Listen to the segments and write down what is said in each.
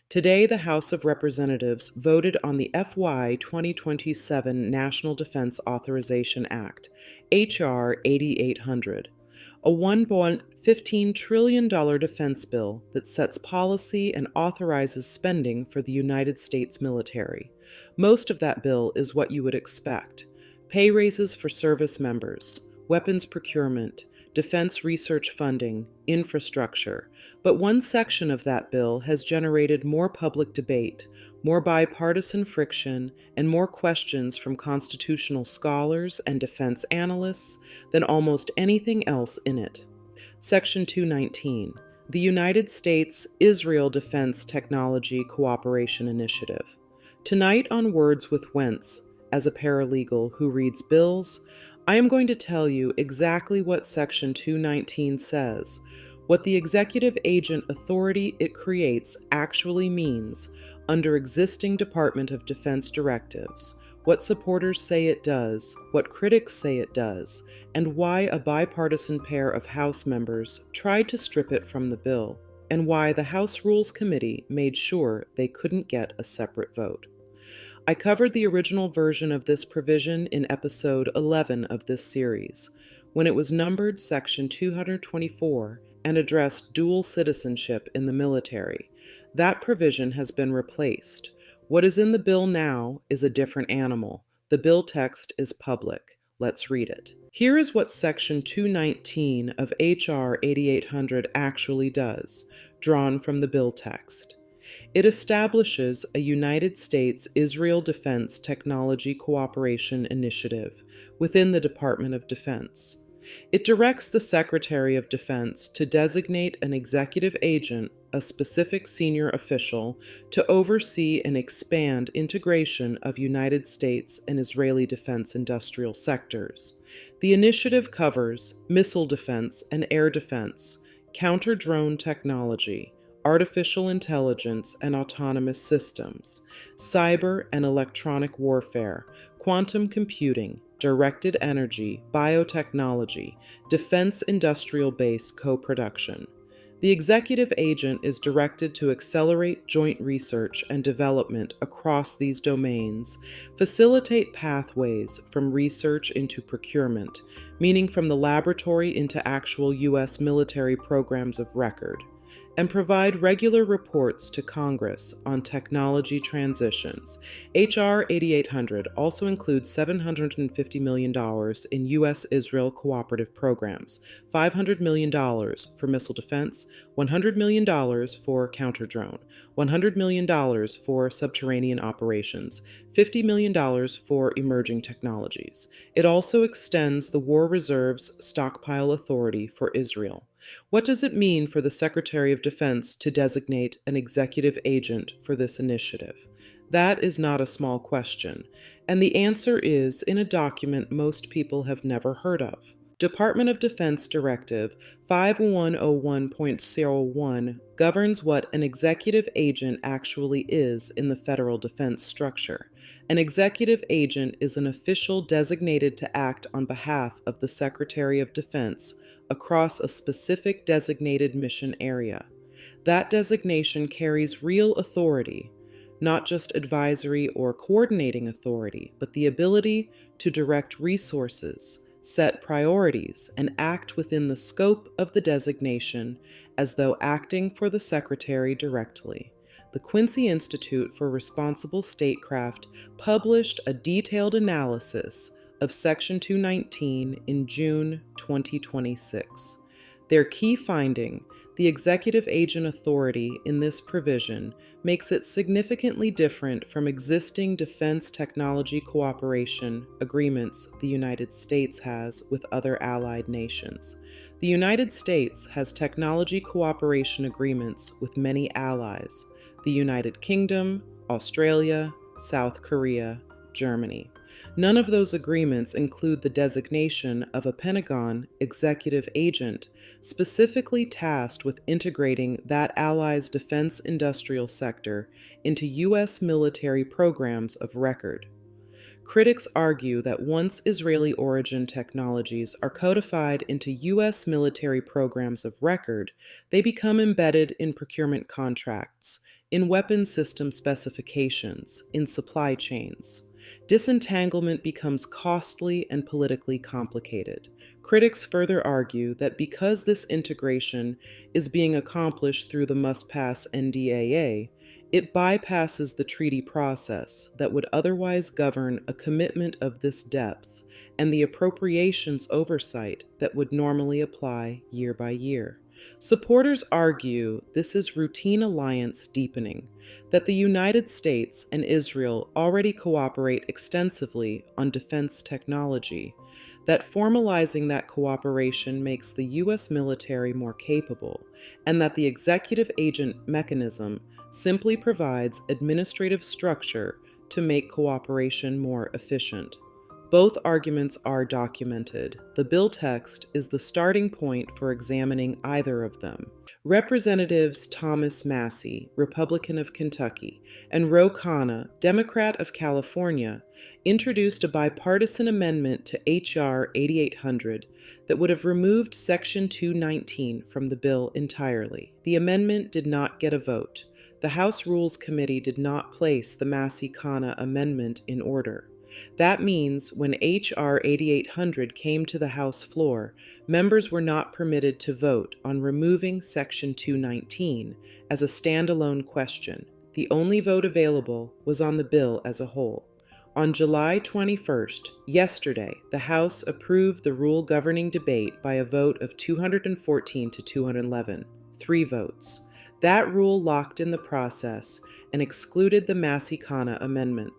Today, the House of Representatives voted on the FY 2027 National Defense Authorization Act, H.R. 8800, a $1.15 trillion defense bill that sets policy and authorizes spending for the United States military. Most of that bill is what you would expect: pay raises for service members, weapons procurement, defense research funding, infrastructure. But one section of that bill has generated more public debate, more bipartisan friction, and more questions from constitutional scholars and defense analysts than almost anything else in it. Section 219, the United States-Israel Defense Technology Cooperation Initiative. Tonight on Words with Wentz, as a paralegal who reads bills, I am going to tell you exactly what Section 219 says, what the executive agent authority it creates actually means under existing Department of Defense directives, what supporters say it does, what critics say it does, and why a bipartisan pair of House members tried to strip it from the bill, and why the House Rules Committee made sure they couldn't get a separate vote. I covered the original version of this provision in episode 11 of this series, when it was numbered Section 224 and addressed dual citizenship in the military. That provision has been replaced. What is in the bill now is a different animal. The bill text is public. Let's read it. Here is what Section 219 of H.R. 8800 actually does, drawn from the bill text. It establishes a United States-Israel Defense Technology Cooperation Initiative within the Department of Defense. It directs the Secretary of Defense to designate an executive agent, a specific senior official, to oversee and expand integration of United States and Israeli defense industrial sectors. The initiative covers missile defense and air defense, counter-drone technology, artificial intelligence and autonomous systems, cyber and electronic warfare, quantum computing, directed energy, biotechnology, defense industrial base co-production. The executive agent is directed to accelerate joint research and development across these domains, facilitate pathways from research into procurement, meaning from the laboratory into actual U.S. military programs of record, and provide regular reports to Congress on technology transitions. H.R. 8800 also includes $750 million in U.S.-Israel cooperative programs, $500 million for missile defense, $100 million for counter-drone, $100 million for subterranean operations, $50 million for emerging technologies. It also extends the War Reserve's stockpile authority for Israel. What does it mean for the Secretary of Defense to designate an executive agent for this initiative? That is not a small question, and the answer is in a document most people have never heard of. Department of Defense Directive 5101.01 governs what an executive agent actually is in the federal defense structure. An executive agent is an official designated to act on behalf of the Secretary of Defense across a specific designated mission area. That designation carries real authority, not just advisory or coordinating authority, but the ability to direct resources, set priorities, and act within the scope of the designation as though acting for the Secretary directly. The Quincy Institute for Responsible Statecraft published a detailed analysis of Section 219 in June 2026. Their key finding, the executive agent authority in this provision makes it significantly different from existing defense technology cooperation agreements the United States has with other allied nations. The United States has technology cooperation agreements with many allies: the United Kingdom, Australia, South Korea, Germany. None of those agreements include the designation of a Pentagon executive agent specifically tasked with integrating that ally's defense industrial sector into U.S. military programs of record. Critics argue that once Israeli origin technologies are codified into U.S. military programs of record, they become embedded in procurement contracts, in weapon system specifications, in supply chains. Disentanglement becomes costly and politically complicated. Critics further argue that because this integration is being accomplished through the must-pass NDAA, it bypasses the treaty process that would otherwise govern a commitment of this depth and the appropriations oversight that would normally apply year by year. Supporters argue this is routine alliance deepening, that the United States and Israel already cooperate extensively on defense technology, that formalizing that cooperation makes the U.S. military more capable, and that the executive agent mechanism simply provides administrative structure to make cooperation more efficient. Both arguments are documented. The bill text is the starting point for examining either of them. Representatives Thomas Massie, Republican of Kentucky, and Ro Khanna, Democrat of California, introduced a bipartisan amendment to H.R. 8800 that would have removed Section 219 from the bill entirely. The amendment did not get a vote. The House Rules Committee did not place the Massie-Khanna amendment in order. That means when H.R. 8800 came to the House floor, members were not permitted to vote on removing Section 219 as a standalone question. The only vote available was on the bill as a whole. On July 21st, yesterday, the House approved the rule governing debate by a vote of 214 to 211, 3 votes. That rule locked in the process and excluded the Massie-Khanna amendment.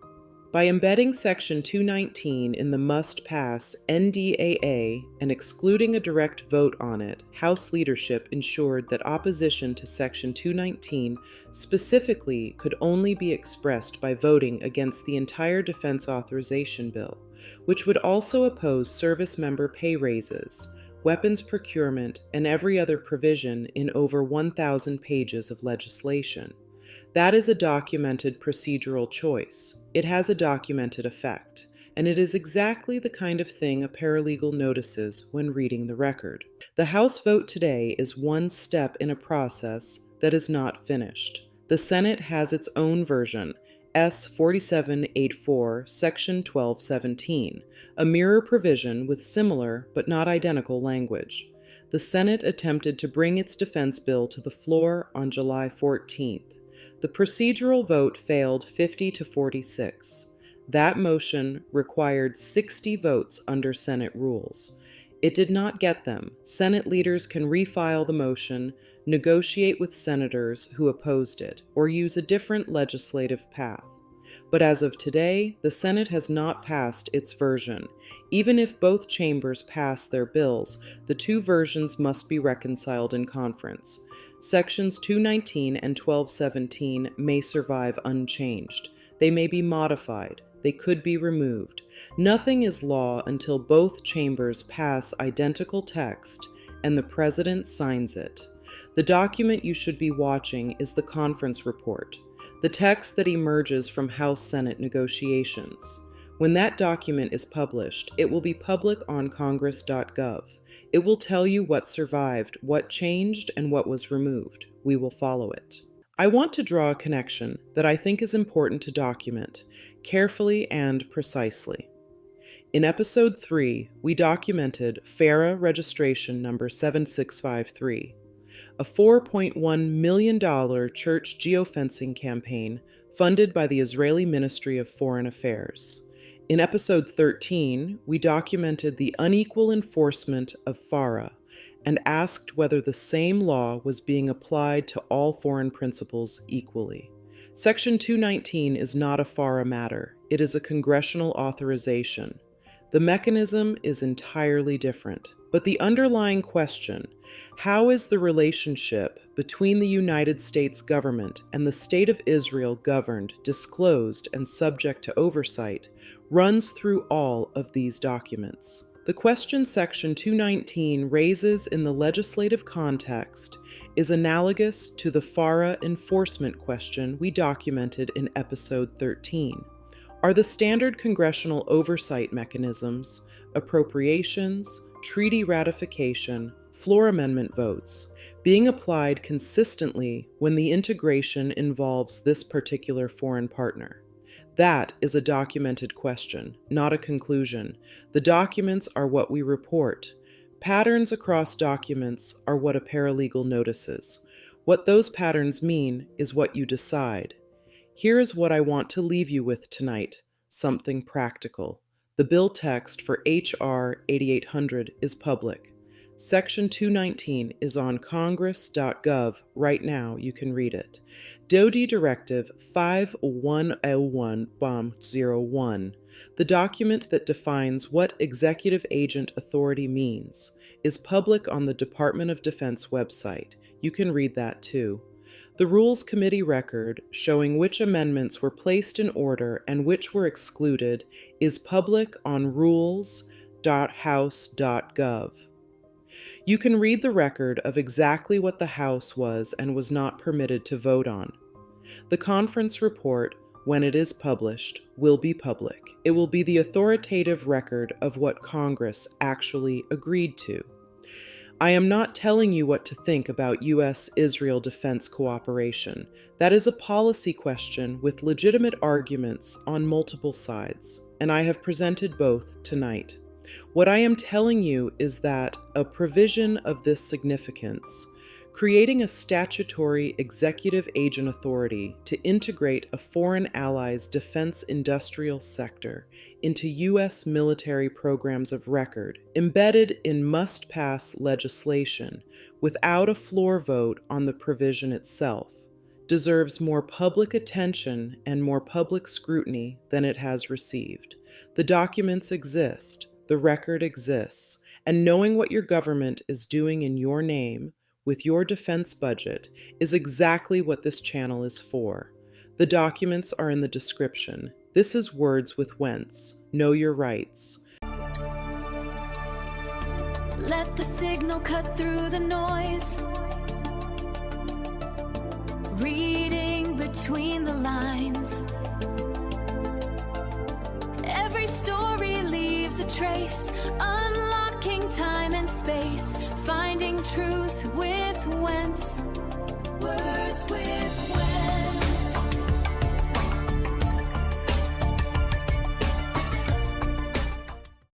By embedding Section 219 in the must-pass NDAA and excluding a direct vote on it, House leadership ensured that opposition to Section 219 specifically could only be expressed by voting against the entire defense authorization bill, which would also oppose service member pay raises, weapons procurement, and every other provision in over 1,000 pages of legislation. That is a documented procedural choice. It has a documented effect, and it is exactly the kind of thing a paralegal notices when reading the record. The House vote today is one step in a process that is not finished. The Senate has its own version, S. 4784, Section 1217, a mirror provision with similar but not identical language. The Senate attempted to bring its defense bill to the floor on July 14th. The procedural vote failed 50 to 46. That motion required 60 votes under Senate rules. It did not get them. Senate leaders can refile the motion, negotiate with senators who opposed it, or use a different legislative path. But as of today, the Senate has not passed its version. Even if both chambers pass their bills, the two versions must be reconciled in conference. Sections 219 and 1217 may survive unchanged. They may be modified. They could be removed. Nothing is law until both chambers pass identical text and the President signs it. The document you should be watching is the conference report, the text that emerges from House-Senate negotiations. When that document is published, it will be public on congress.gov. It will tell you what survived, what changed, and what was removed. We will follow it. I want to draw a connection that I think is important to document, carefully and precisely. In Episode 3, we documented FARA registration number 7653, a $4.1 million church geofencing campaign funded by the Israeli Ministry of Foreign Affairs. In Episode 13, we documented the unequal enforcement of FARA and asked whether the same law was being applied to all foreign principals equally. Section 219 is not a FARA matter. It is a congressional authorization. The mechanism is entirely different. But the underlying question, how is the relationship between the United States government and the State of Israel governed, disclosed, and subject to oversight, runs through all of these documents. The question Section 219 raises in the legislative context is analogous to the FARA enforcement question we documented in Episode 13. Are the standard congressional oversight mechanisms, appropriations, treaty ratification, floor amendment votes, being applied consistently when the integration involves this particular foreign partner. That is a documented question, not a conclusion. The documents are what we report. Patterns across documents are what a paralegal notices. What those patterns mean is what you decide. Here is what I want to leave you with tonight, something practical. The bill text for H.R. 8800 is public. Section 219 is on congress.gov right now. You can read it. DoD Directive 5101-01, the document that defines what executive agent authority means, is public on the Department of Defense website. You can read that too. The Rules Committee record showing which amendments were placed in order and which were excluded is public on rules.house.gov. You can read the record of exactly what the House was and was not permitted to vote on. The conference report, when it is published, will be public. It will be the authoritative record of what Congress actually agreed to. I am not telling you what to think about U.S.-Israel defense cooperation. That is a policy question with legitimate arguments on multiple sides, and I have presented both tonight. What I am telling you is that a provision of this significance, creating a statutory executive agent authority to integrate a foreign ally's defense industrial sector into U.S. military programs of record, embedded in must-pass legislation without a floor vote on the provision itself, deserves more public attention and more public scrutiny than it has received. The documents exist. The record exists, and knowing what your government is doing in your name, with your defense budget, is exactly what this channel is for. The documents are in the description. This is Words with Wentz. Know your rights. Let the signal cut through the noise. Reading between the lines. Every story leaves a trace, unlocking time and space, finding truth